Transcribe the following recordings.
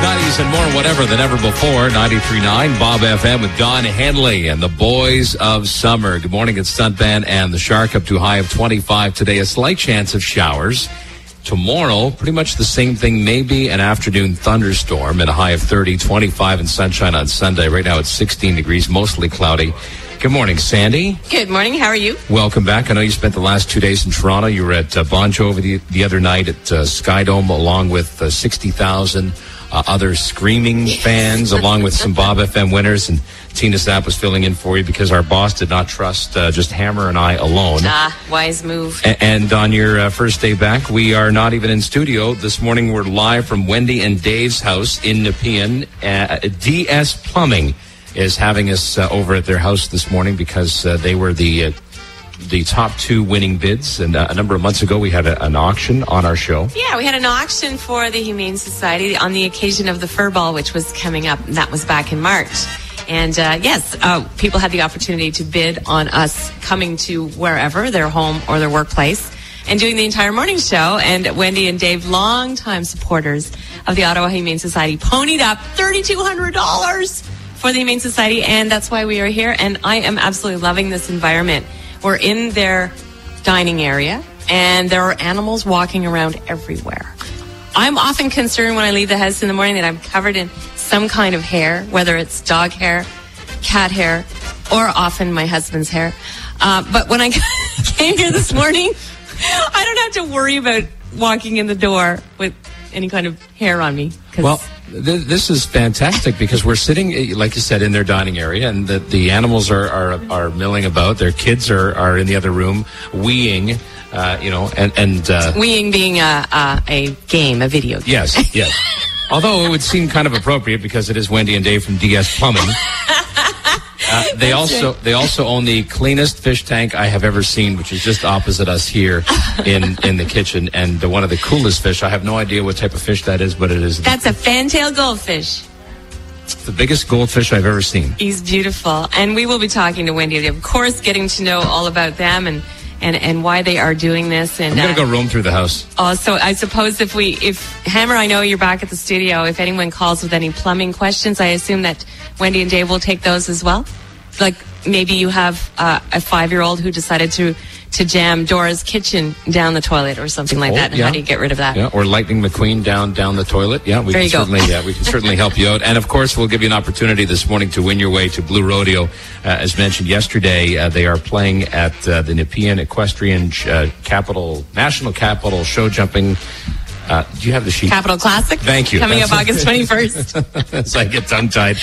90s and more, whatever than ever before. 93.9 Bob FM with Don Henley and the Boys of Summer. Good morning, it's Stuntman and the Shark, up to a high of 25 today. A slight chance of showers. Tomorrow, pretty much the same thing, maybe an afternoon thunderstorm at a high of 30, 25 and sunshine on Sunday. Right now it's 16 degrees, mostly cloudy. Good morning, Sandy. Good morning. How are you? Welcome back. I know you spent the last 2 days in Toronto. You were at Bon Jovi the other night at Skydome, along with 60,000 other screaming fans, along with some Bob FM winners. And Tina Sapp was filling in for you because our boss did not trust just Hammer and I alone. Wise move. And on your first day back, we are not even in studio. This morning, we're live from Wendy and Dave's house in Nepean. DS Plumbing is having us over at their house this morning because they were the top two winning bids. And a number of months ago, we had an auction on our show. Yeah, we had an auction for the Humane Society on the occasion of the Fur Ball, which was coming up. And that was back in March. And yes, people had the opportunity to bid on us coming to wherever, their home or their workplace, and doing the entire morning show. And Wendy and Dave, longtime supporters of the Ottawa Humane Society, ponied up $3,200 for the Humane Society, and that's why we are here. And I am absolutely loving this environment. We're in their dining area, and there are animals walking around everywhere. I'm often concerned when I leave the house in the morning that I'm covered in some kind of hair, whether it's dog hair, cat hair, or often my husband's hair. But when I came here this morning, I don't have to worry about walking in the door with any kind of hair on me. Well, this is fantastic because we're sitting, like you said, in their dining area, and the animals are milling about. Their kids are in the other room weeing, and weeing being a game, a video game. Yes. Although it would seem kind of appropriate because it is Wendy and Dave from DS Plumbing. They also own the cleanest fish tank I have ever seen, which is just opposite us here in the kitchen, and one of the coolest fish. I have no idea what type of fish that is, but it is. That's a fantail goldfish. It's the biggest goldfish I've ever seen. He's beautiful, and we will be talking to Wendy, of course, getting to know all about them and why they are doing this. And I'm going to go roam through the house. Also, I suppose if Hammer, I know you're back at the studio. If anyone calls with any plumbing questions, I assume that Wendy and Dave will take those as well. Like maybe you have a 5-year-old who decided to jam Dora's kitchen down the toilet or something like that. And how do you get rid of that? Yeah, or Lightning McQueen down the toilet. Yeah, we can certainly help you out. And of course, we'll give you an opportunity this morning to win your way to Blue Rodeo. As mentioned yesterday, they are playing at the Nepean Equestrian National Capital Show Jumping. Do you have the sheet? Capital Classic. Thank you. Coming up August 21st. As I get tongue-tied.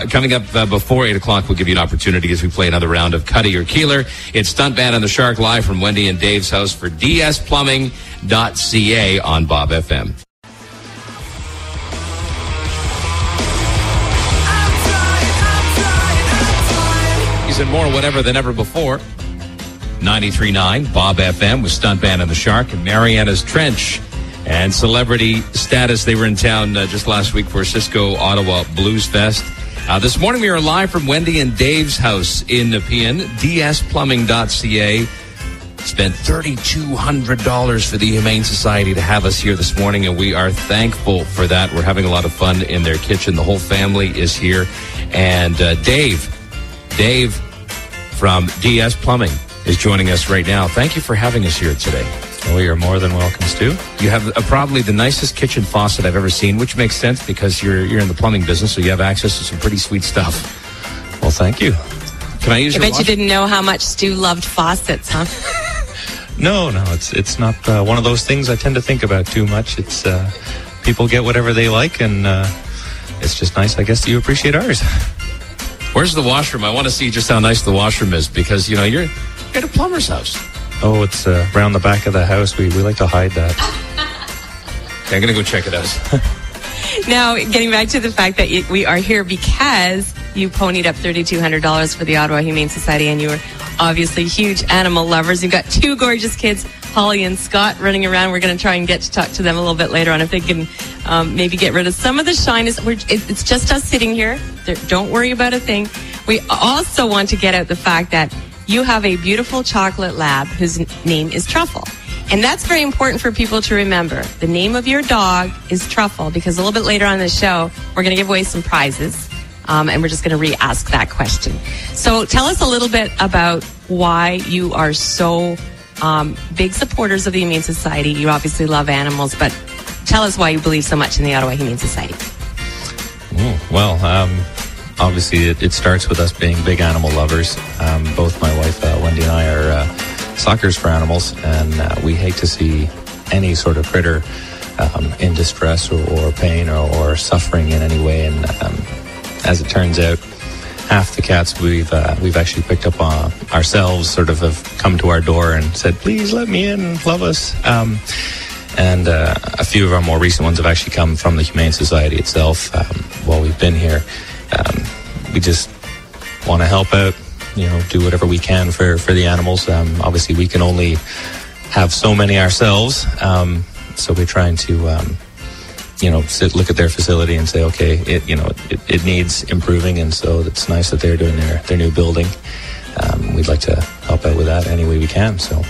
Coming up before 8 o'clock, we'll give you an opportunity as we play another round of Cuddy or Keeler. It's Stuntman and the Shark live from Wendy and Dave's house for dsplumbing.ca on Bob FM. And more, whatever than ever before. 93.9 Bob FM with Stuntman and the Shark and Mariana's Trench. And celebrity status, they were in town just last week for Cisco Ottawa Blues Fest. This morning we are live from Wendy and Dave's house in Nepean. dsplumbing.ca spent $3,200 for the Humane Society to have us here this morning, and we are thankful for that. We're having a lot of fun in their kitchen. The whole family is here. And Dave from DS Plumbing is joining us right now. Thank you for having us here today. Well, you're more than welcome, Stu. You have probably the nicest kitchen faucet I've ever seen, which makes sense because you're in the plumbing business, so you have access to some pretty sweet stuff. Well, thank you. Can I use your washer? You didn't know how much Stu loved faucets, huh? No, it's not one of those things I tend to think about too much. It's people get whatever they like, and it's just nice, I guess, that you appreciate ours. Where's the washroom? I want to see just how nice the washroom is because, you're at a plumber's house. Oh, it's around the back of the house. We like to hide that. Okay, I'm going to go check it out. Now, getting back to the fact that we are here because you ponied up $3,200 for the Ottawa Humane Society, and you were obviously huge animal lovers. You've got two gorgeous kids, Holly and Scott, running around. We're going to try and get to talk to them a little bit later on if they can maybe get rid of some of the shyness. It's just us sitting here. Don't worry about a thing. We also want to get out the fact that you have a beautiful chocolate lab whose name is Truffle. And that's very important for people to remember. The name of your dog is Truffle, because a little bit later on in the show, we're going to give away some prizes. And we're just going to re-ask that question. So tell us a little bit about why you are so big supporters of the Humane Society. You obviously love animals, but tell us why you believe so much in the Ottawa Humane Society. Well, obviously it starts with us being big animal lovers. Both my wife, Wendy, and I are suckers for animals, and we hate to see any sort of critter in distress or pain or suffering in any way. And as it turns out, half the cats we've actually picked up on ourselves sort of have come to our door and said, please let me in, love us. And a few of our more recent ones have actually come from the Humane Society itself while we've been here. We just want to help out, do whatever we can for the animals. Obviously, we can only have so many ourselves, so we're trying to look at their facility and say, okay, it needs improving, and so it's nice that they're doing their new building. We'd like to help out with that any way we can. So.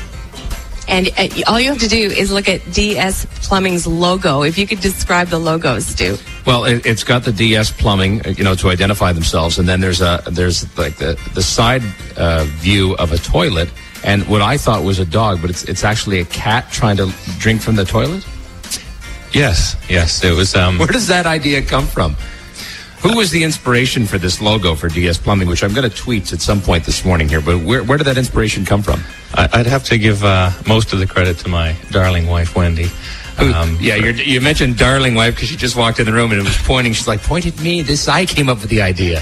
And all you have to do is look at DS Plumbing's logo. If you could describe the logo, Stu. Well, it's got the DS Plumbing, to identify themselves, and then there's like the side view of a toilet, and what I thought was a dog, but it's actually a cat trying to drink from the toilet. Yes, it was. Where does that idea come from? Who was the inspiration for this logo for DS Plumbing, which I'm going to tweet at some point this morning here, but where did that inspiration come from? I'd have to give most of the credit to my darling wife, Wendy. You mentioned darling wife because she just walked in the room and it was pointing. She's like, point at me. I came up with the idea.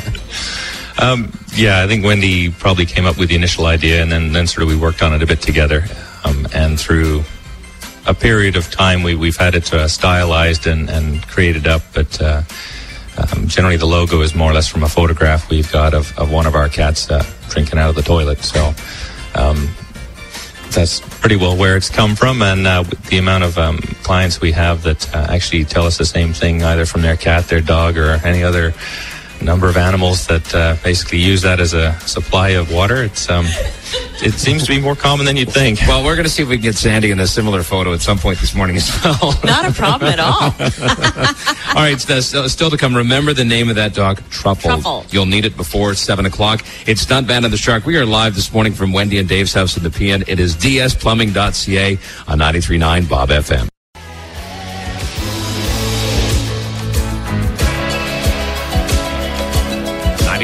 I think Wendy probably came up with the initial idea, and then sort of we worked on it a bit together. And through a period of time, we've had it stylized and created up, but generally the logo is more or less from a photograph we've got of one of our cats drinking out of the toilet. So that's pretty well where it's come from, and the amount of clients we have that actually tell us the same thing, either from their cat, their dog, or any other number of animals that basically use that as a supply of water. It seems to be more common than you'd think. Well, we're going to see if we can get Sandy in a similar photo at some point this morning as well. Not a problem at all. All right, still to come. Remember the name of that dog, Truffle. You'll need it before 7 o'clock. It's Stunt Band and the Shark. We are live this morning from Wendy and Dave's house in the PN. It is dsplumbing.ca on 93.9 Bob FM.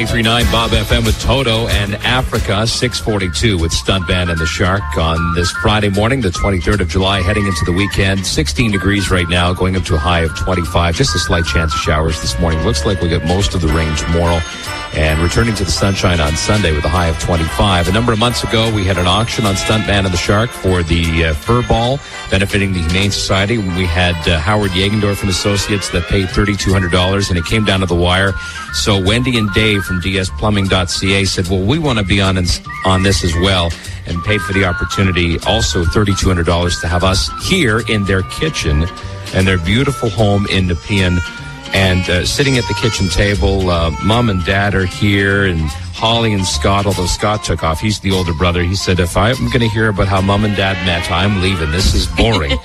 93.9 Bob FM with Toto and Africa, 642 with Stunt Band and the Shark on this Friday morning, the 23rd of July, heading into the weekend. 16 degrees right now, going up to a high of 25. Just a slight chance of showers this morning. Looks like we'll get most of the rain tomorrow and returning to the sunshine on Sunday with a high of 25. A number of months ago, we had an auction on Stunt Band and the Shark for the fur ball benefiting the Humane Society. We had Howard Jagendorf and Associates that paid $3,200, and it came down to the wire. So Wendy and Dave from dsplumbing.ca said, well, we want to be on this as well, and paid for the opportunity, also $3,200, to have us here in their kitchen and their beautiful home in Nepean. And sitting at the kitchen table, Mom and Dad are here, and Holly and Scott, although Scott took off. He's the older brother. He said, if I'm going to hear about how Mom and Dad met, I'm leaving. This is boring.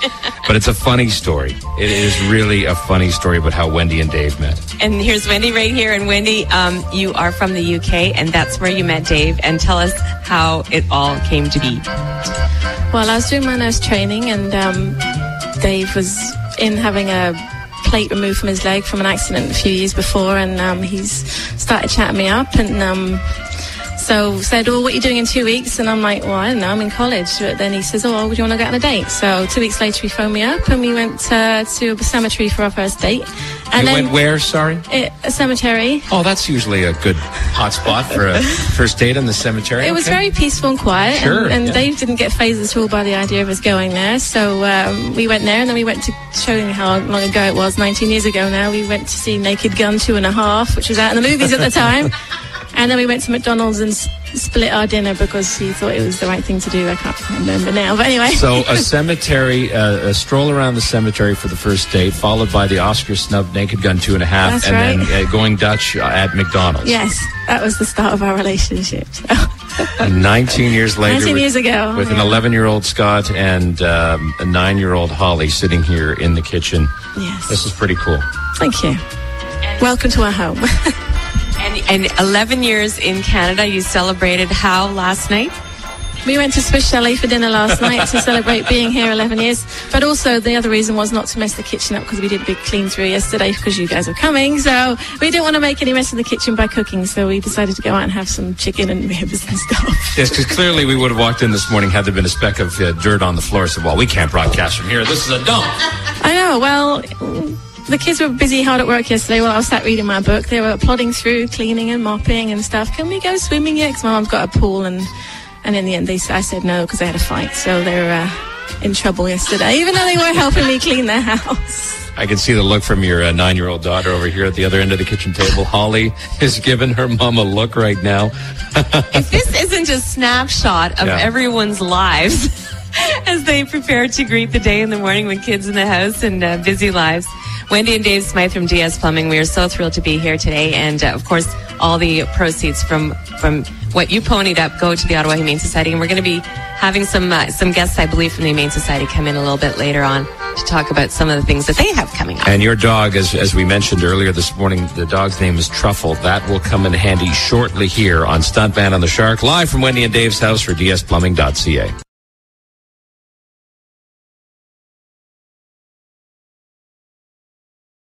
But it's a funny story. It is really a funny story about how Wendy and Dave met. And here's Wendy right here. And Wendy, you are from the UK, and that's where you met Dave. And tell us how it all came to be. Well, I was doing my nurse training, and Dave was in having a plate removed from his leg from an accident a few years before, and he's started chatting me up, and so said, what are you doing in 2 weeks? And I'm like, well, I don't know, I'm in college. But then he says, do you want to go on a date? So 2 weeks later he phoned me up, and we went to a cemetery for our first date. And you went where, sorry? A cemetery. Oh, that's usually a good hot spot for a first date in the cemetery. It was very peaceful and quiet. Sure, and Dave didn't get fazed at all by the idea of us going there. So we went there, and then we went to, showing how long ago it was, 19 years ago now, we went to see Naked Gun 2.5, which was out in the movies at the time. And then we went to McDonald's and split our dinner because he thought it was the right thing to do. I can't remember now, but anyway. So a cemetery, a stroll around the cemetery for the first date, followed by the Oscar snub Naked Gun 2.5, That's and right. then going Dutch at McDonald's. Yes, that was the start of our relationship. So. 19 years later. 19 years ago. With an 11-year-old Scott and a 9-year-old Holly sitting here in the kitchen. Yes. This is pretty cool. Thank you. Welcome to our home. And 11 years in Canada, you celebrated how last night? We went to Swiss Chalet for dinner last night to celebrate being here 11 years. But also the other reason was not to mess the kitchen up, because we did a big clean through yesterday because you guys were coming. So we didn't want to make any mess in the kitchen by cooking. So we decided to go out and have some chicken and ribs and stuff. Yes, because clearly we would have walked in this morning had there been a speck of dirt on the floor. Said, well, we can't broadcast from here. This is a dump. I know. Well, the kids were busy hard at work yesterday while I was sat reading my book. They were plodding through, cleaning and mopping and stuff. Can we go swimming yet? Because my mum's got a pool, and in the end I said no because they had a fight. So they were in trouble yesterday, even though they were helping me clean their house. I can see the look from your 9-year-old daughter over here at the other end of the kitchen table. Holly is giving her mom a look right now. If this isn't a snapshot of everyone's lives as they prepare to greet the day in the morning with kids in the house and busy lives. Wendy and Dave Smythe from DS Plumbing, we are so thrilled to be here today. And, of course, all the proceeds from what you ponied up go to the Ottawa Humane Society. And we're going to be having some guests, I believe, from the Humane Society come in a little bit later on to talk about some of the things that they have coming up. And your dog, as we mentioned earlier this morning, the dog's name is Truffle. That will come in handy shortly here on Stuntman on the Shark, live from Wendy and Dave's house for dsplumbing.ca.